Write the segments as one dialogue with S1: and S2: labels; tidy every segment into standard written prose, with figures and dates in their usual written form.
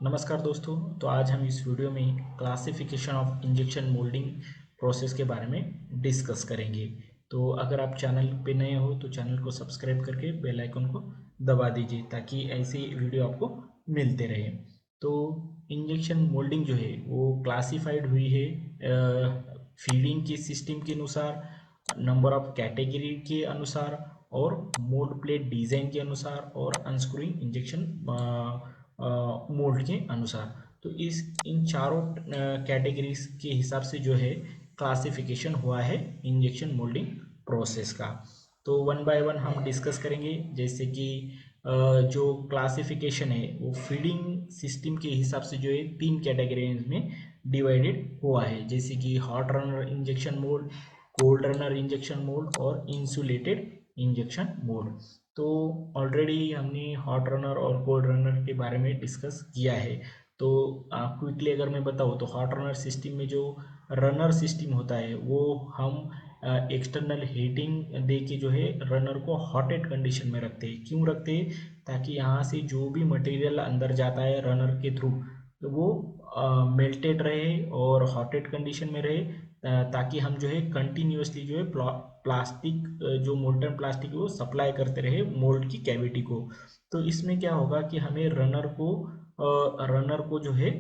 S1: नमस्कार दोस्तों। तो आज हम इस वीडियो में classification of injection moulding process के बारे में डिस्कस करेंगे। तो अगर आप चैनल पे नए हो तो चैनल को सब्सक्राइब करके बेल आइकन को दबा दीजिए ताकि ऐसी वीडियो आपको मिलते रहे। तो इंजेक्शन मोल्डिंग जो है वो क्लासिफाइड हुई है फीडिंग के सिस्टम के अनुसार, नंबर ऑफ कैटेगरी के अनुसार और मोल्ड प्लेट डिज़ाइन के अनुसार और अनस्क्रूइंग इंजेक्शन मोल्ड के अनुसार। तो इस इन चारों कैटेगरीज के हिसाब से जो है क्लासिफिकेशन हुआ है इंजेक्शन मोल्डिंग प्रोसेस का। तो वन बाय वन हम डिस्कस करेंगे। जैसे कि जो क्लासिफिकेशन है वो फीडिंग सिस्टम के हिसाब से जो है तीन कैटेगरीज में डिवाइडेड हुआ है, जैसे कि hot runner injection mould, cold runner injection mould और इंसुलेटेड इंजेक्शन मोल्ड। तो ऑलरेडी हमने हॉट रनर और कोल्ड रनर के बारे में डिस्कस किया है। तो क्विकली अगर मैं बताऊँ तो हॉट रनर सिस्टम में जो रनर सिस्टम होता है वो हम एक्सटर्नल हीटिंग दे के जो है रनर को हॉटेड कंडीशन में रखते हैं। क्यों रखते हैं? ताकि यहाँ से जो भी मटेरियल अंदर जाता है रनर के थ्रू तो वो मेल्टेड रहे और हॉटेड कंडीशन में रहे, ताकि हम जो है कंटिन्यूसली जो है प्लास्टिक जो मोल्टन प्लास्टिक है वो सप्लाई करते रहे मोल्ड की कैविटी को। तो इसमें क्या होगा कि हमें रनर को जो है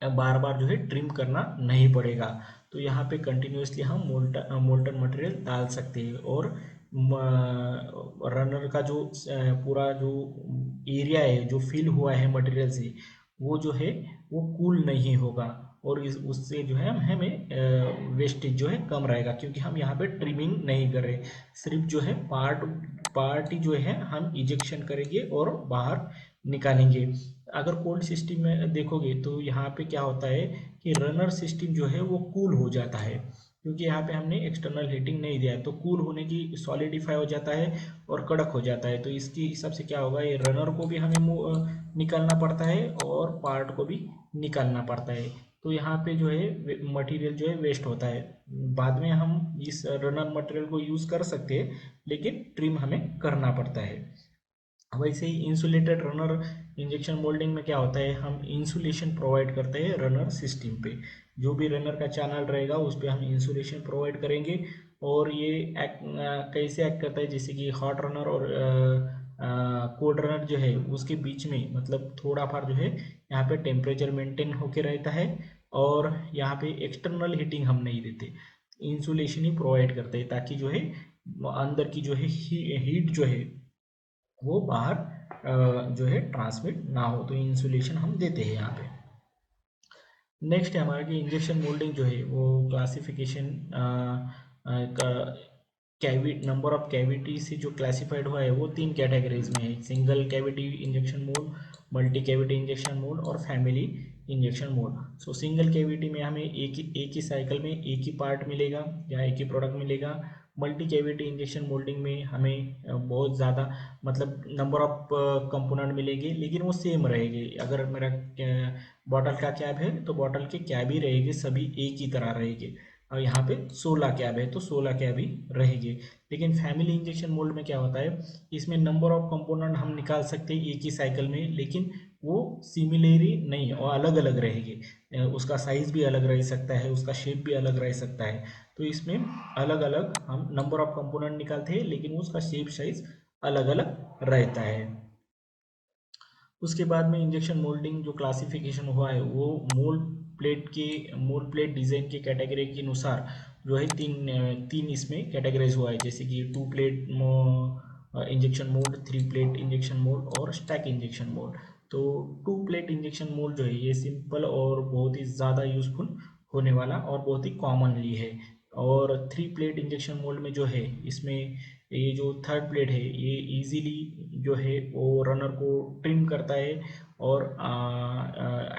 S1: बार बार जो है ट्रिम करना नहीं पड़ेगा। तो यहाँ पे कंटिन्यूसली हम मोल्टन मटेरियल डाल सकते हैं और रनर का जो पूरा जो एरिया है जो फिल हुआ है मटेरियल से वो जो है वो कूल नहीं होगा और इस उससे जो है हमें वेस्टेज जो है कम रहेगा, क्योंकि हम यहाँ पे ट्रिमिंग नहीं कर रहे, सिर्फ जो है पार्ट ही जो है हम इजेक्शन करेंगे और बाहर निकालेंगे। अगर कोल्ड सिस्टम में देखोगे तो यहाँ पे क्या होता है कि रनर सिस्टम जो है वो कूल हो जाता है, क्योंकि यहाँ पे हमने एक्सटर्नल हीटिंग नहीं दिया है। तो कूल होने की सॉलिडिफाई हो जाता है और कड़क हो जाता है। तो इसके हिसाब से क्या होगा, ये रनर को भी हमें निकालना पड़ता है और पार्ट को भी निकालना पड़ता है। तो यहाँ पे जो है मटेरियल जो है वेस्ट होता है। बाद में हम इस रनर मटेरियल को यूज़ कर सकते हैं, लेकिन ट्रिम हमें करना पड़ता है। वैसे ही इंसुलेटेड रनर इंजेक्शन मोल्डिंग में क्या होता है, हम इंसुलेशन प्रोवाइड करते हैं रनर सिस्टम पे। जो भी रनर का चैनल रहेगा उस पे हम इंसुलेशन प्रोवाइड करेंगे। और ये कैसे एक्ट करता है, जैसे कि हॉट रनर और कोल्ड रनर जो है उसके बीच में मतलब थोड़ा फार जो है यहाँ पे टेम्परेचर मेंटेन होके रहता है और यहाँ पे एक्सटर्नल हीटिंग हम नहीं देते, इंसुलेशन ही प्रोवाइड करते हैं, ताकि जो है अंदर की जो है हीट जो है वो बाहर जो है ट्रांसमिट ना हो। तो इंसुलेशन हम देते हैं यहाँ पे। नेक्स्ट है हमारा कि इंजेक्शन मोल्डिंग जो है वो क्लासिफिकेशन का नंबर ऑफ कैविटी से जो क्लासिफाइड हुआ है वो तीन कैटेगरीज में है: single cavity injection mode, multi cavity injection mode और family injection mode. So single cavity में हमें एक ही साइकिल में एक ही पार्ट मिलेगा या एक ही प्रोडक्ट मिलेगा। मल्टी कैविटी इंजेक्शन मोल्डिंग में हमें बहुत ज़्यादा मतलब नंबर ऑफ कंपोनेंट मिलेंगे, लेकिन वो सेम रहेंगे। अगर मेरा बॉटल का कैब है तो बॉटल के कैब ही रहेंगे, सभी एक ही तरह रहेंगे। और यहाँ पे 16 कैब है तो 16 कैब ही रहेंगे। लेकिन फैमिली इंजेक्शन मोल्ड में क्या होता है, इसमें नंबर ऑफ कंपोनेंट हम निकाल सकते हैं एक ही साइकिल में, लेकिन वो सिमिलरी नहीं और अलग अलग रहेंगे। उसका साइज भी अलग रह सकता है, उसका शेप भी अलग रह सकता है। तो इसमें अलग अलग हम नंबर ऑफ कंपोनेंट निकालते हैं, लेकिन उसका शेप साइज अलग अलग रहता है। उसके बाद में इंजेक्शन मोल्डिंग जो क्लासिफिकेशन हुआ है वो मोल्ड प्लेट डिज़ाइन के कैटेगरी के अनुसार जो है तीन इसमें कैटेगराइज हुआ है, जैसे कि two plate injection mould, three plate injection mould और स्टैक इंजेक्शन मोल्ड। तो टू प्लेट इंजेक्शन मोल्ड जो है ये सिंपल और बहुत ही ज़्यादा यूजफुल होने वाला और बहुत ही कॉमनली है। और थ्री प्लेट इंजेक्शन मोल्ड में जो है इसमें ये जो थर्ड प्लेट है ये इजीली जो है वो रनर को ट्रिम करता है और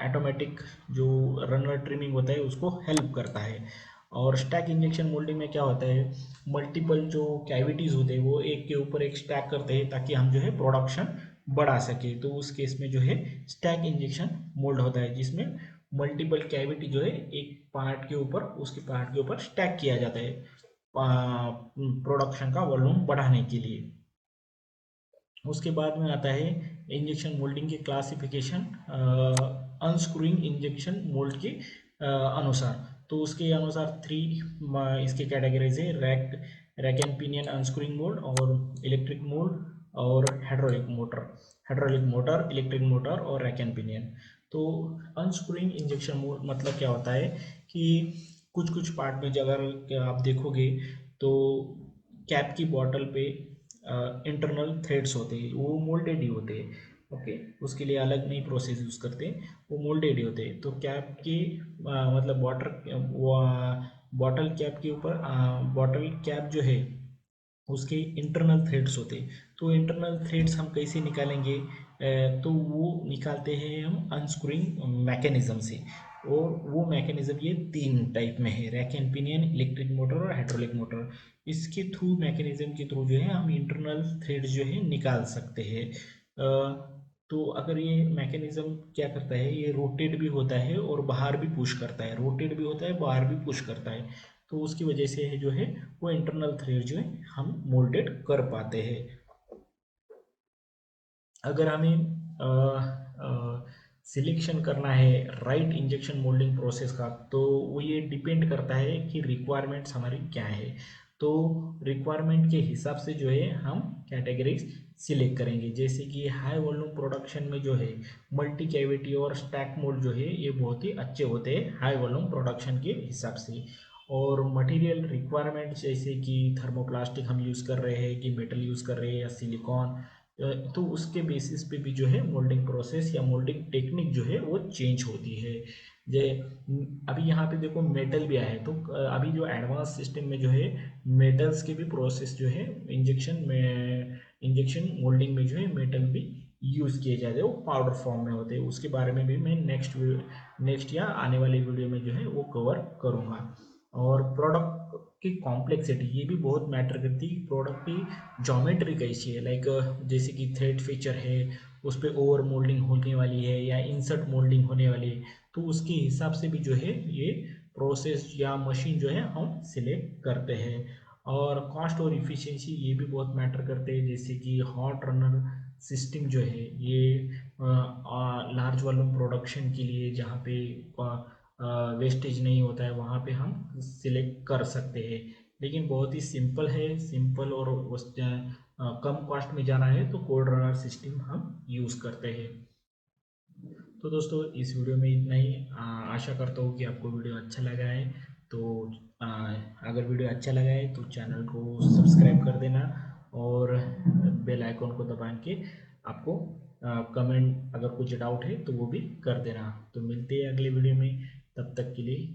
S1: ऑटोमेटिक जो रनर ट्रिमिंग होता है उसको हेल्प करता है। और स्टैक इंजेक्शन मोल्डिंग में क्या होता है, मल्टीपल जो कैविटीज़ होते हैं वो एक के ऊपर एक स्टैक करते हैं ताकि हम जो है प्रोडक्शन बढ़ा सके। तो उस केस में जो है स्टैक इंजेक्शन मोल्ड होता है, जिसमें मल्टीपल कैविटी जो है एक पार्ट के ऊपर उसके पार्ट के ऊपर स्टैक किया जाता है प्रोडक्शन का वॉल्यूम बढ़ाने के लिए। उसके बाद में आता है इंजेक्शन मोल्डिंग के क्लासिफिकेशन अनस्क्रूइंग इंजेक्शन मोल्ड के अनुसार। तो उसके अनुसार थ्री इसके कैटेगरीज है, rack and pinion unscrewing mould और इलेक्ट्रिक मोल्ड और हाइड्रोलिक मोटर इलेक्ट्रिक मोटर और रैक एंड पिनियन। तो अनस्क्रूइंग इंजेक्शन मोल्ड मतलब क्या होता है कि कुछ कुछ पार्ट में अगर आप देखोगे तो कैप की बॉटल पे इंटरनल थ्रेड्स होते हैं, वो मोल्डेड ही होते हैं। ओके, उसके लिए अलग नहीं प्रोसेस यूज़ करते, वो मोल्डेड ही होते हैं। तो कैप की मतलब बॉटल कैप के ऊपर बॉटल कैप जो है उसके इंटरनल थ्रेड्स होते हैं। तो इंटरनल थ्रेड्स हम कैसे निकालेंगे? तो वो निकालते हैं हम अनस्क्रूइंग मैकेनिज्म से। और वो मैकेनिज्म ये तीन टाइप में है, rack and pinion, electric motor और हाइड्रोलिक मोटर। इसके थ्रू मैकेनिज्म के थ्रू जो है हम इंटरनल थ्रेड्स जो है निकाल सकते हैं। तो अगर ये मैकेनिज्म क्या करता है, ये रोटेट भी होता है और बाहर भी पुश करता है, रोटेट भी होता है बाहर भी पुश करता है। तो उसकी वजह से जो है वो इंटरनल थ्रेड जो है हम मोल्डेड कर पाते हैं। अगर हमें सिलेक्शन करना है राइट इंजेक्शन मोल्डिंग प्रोसेस का, तो वो ये डिपेंड करता है कि रिक्वायरमेंट्स हमारी क्या है। तो रिक्वायरमेंट के हिसाब से जो है हम कैटेगरीज सिलेक्ट करेंगे। जैसे कि हाई वॉल्यूम प्रोडक्शन में जो है मल्टी कैविटी और स्टैक मोल्ड जो है ये बहुत ही अच्छे होते हैं हाई वॉल्यूम प्रोडक्शन के हिसाब से। और मटेरियल रिक्वायरमेंट जैसे कि थर्मोप्लास्टिक हम यूज़ कर रहे हैं कि मेटल यूज़ कर रहे हैं या सिलिकॉन, तो उसके बेसिस पे भी जो है मोल्डिंग प्रोसेस या मोल्डिंग टेक्निक जो है वो चेंज होती है। जे अभी यहाँ पे देखो मेटल भी आया है, तो अभी जो एडवांस सिस्टम में जो है मेटल्स के भी प्रोसेस जो है इंजेक्शन मोल्डिंग में जो है मेटल भी यूज़ किए जाते हैं, वो पाउडर फॉर्म में होते हैं। उसके बारे में भी मैं नेक्स्ट या आने वाली वीडियो में जो है वो कवर करूँगा। और प्रोडक्ट की कॉम्प्लेक्सिटी ये भी बहुत मैटर करती है, प्रोडक्ट की ज्योमेट्री कैसी है। लाइक जैसे कि थ्रेड फीचर है, उस पर ओवर मोल्डिंग होने वाली है या इंसर्ट मोल्डिंग होने वाली है, तो उसके हिसाब से भी जो है ये प्रोसेस या मशीन जो है हम सिलेक्ट करते हैं। और कॉस्ट और इफ़िशिएंसी ये भी बहुत मैटर करते हैं। जैसे कि हॉट रनर सिस्टम जो है ये लार्ज वॉल्यूम प्रोडक्शन के लिए, जहाँ पे वेस्टेज नहीं होता है, वहाँ पे हम सिलेक्ट कर सकते हैं। लेकिन बहुत ही सिंपल है, सिंपल और कम कॉस्ट में जाना है तो कोल्ड रनर सिस्टम हम यूज़ करते हैं। तो दोस्तों इस वीडियो में इतना ही। आशा करता हूँ कि आपको वीडियो अच्छा लगा है। तो आ, अगर वीडियो अच्छा लगा है तो चैनल को सब्सक्राइब कर देना और बेल आइकॉन को दबा के आपको कमेंट अगर कुछ डाउट है तो वो भी कर देना। तो मिलते हैं अगले वीडियो में, तब तक के लिए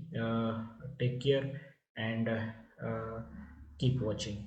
S1: take care and keep watching.